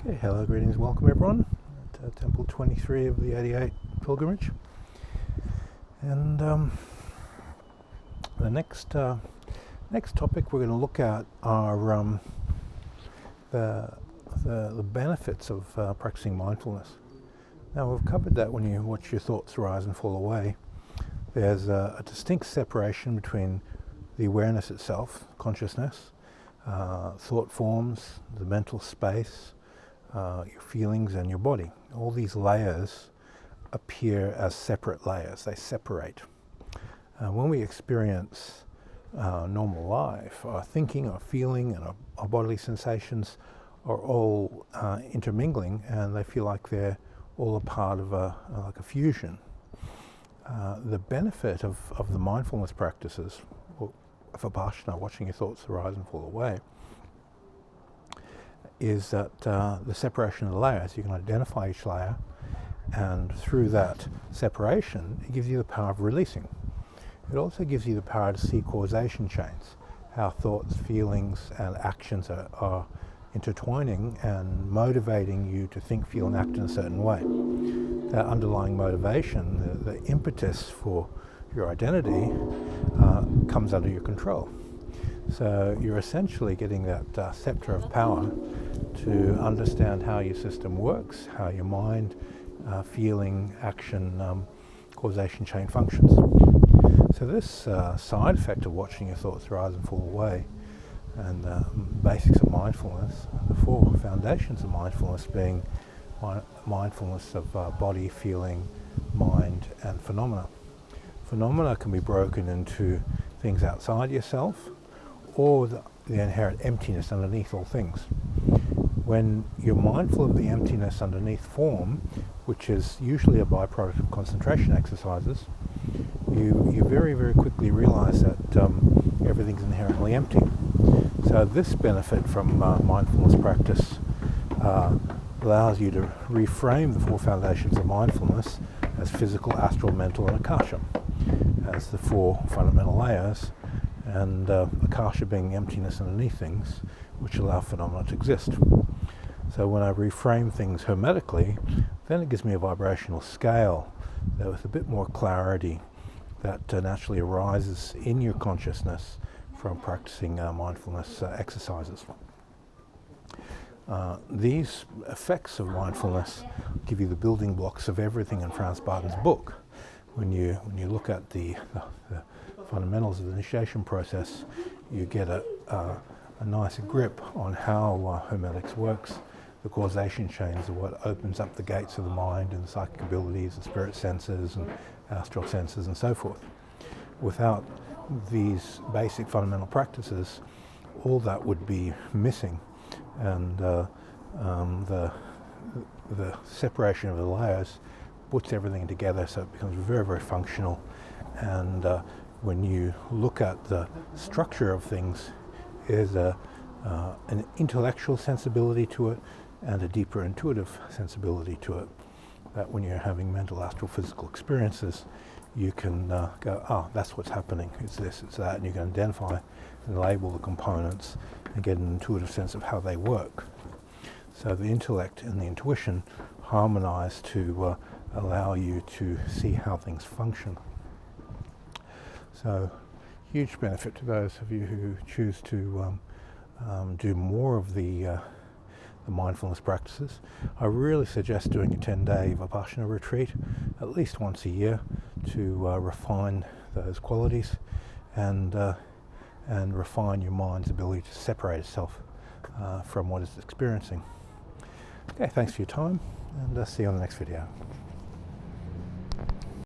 Okay, hello, greetings, welcome everyone to Temple 23 of the 88 pilgrimage. And the next topic we're going to look at are the benefits of practicing mindfulness. Now, we've covered that when you watch your thoughts rise and fall away. There's a distinct separation between the awareness itself, consciousness, thought forms, the mental space, your feelings and your body. All these layers appear as separate layers. They separate. When we experience normal life, our thinking, our feeling, and our bodily sensations are all intermingling, and they feel like they're all a part of like a fusion. The benefit of the mindfulness practices, or vipassana, watching your thoughts arise and fall away, is that the separation of the layers, you can identify each layer, and through that separation, it gives you the power of releasing. It also gives you the power to see causation chains, how thoughts, feelings, and actions are intertwining and motivating you to think, feel, and act in a certain way. That underlying motivation, the impetus for your identity, comes under your control. So you're essentially getting that scepter of power to understand how your system works, how your mind, feeling, action, causation chain functions. So this side effect of watching your thoughts rise and fall away, and basics of mindfulness, the four foundations of mindfulness being mindfulness of body, feeling, mind, and phenomena. Phenomena can be broken into things outside yourself, or the inherent emptiness underneath all things. When you're mindful of the emptiness underneath form, which is usually a byproduct of concentration exercises, you very, very quickly realize that everything's inherently empty. So this benefit from mindfulness practice allows you to reframe the four foundations of mindfulness as physical, astral, mental, and akasha, as the four fundamental layers, and akasha being emptiness underneath things, which allow phenomena to exist. So when I reframe things hermetically, then it gives me a vibrational scale with a bit more clarity that naturally arises in your consciousness from practicing mindfulness exercises. These effects of mindfulness give you the building blocks of everything in Franz Barton's book. When you look at the fundamentals of the initiation process, you get a nice grip on how hermetics works. The causation chains are what opens up the gates of the mind and the psychic abilities and spirit senses and astral senses and so forth. Without these basic fundamental practices, all that would be missing, and the separation of the layers puts everything together so it becomes very, very functional. And when you look at the structure of things, there's an intellectual sensibility to it and a deeper intuitive sensibility to it, that when you're having mental, astral, physical experiences, you can go, that's what's happening, it's this, it's that, and you can identify and label the components and get an intuitive sense of how they work. So the intellect and the intuition harmonize to allow you to see how things function. So huge benefit to those of you who choose to do more of the mindfulness practices. I really suggest doing a 10-day vipassana retreat at least once a year to refine those qualities and refine your mind's ability to separate itself from what it's experiencing. Okay, thanks for your time, and see you on the next video.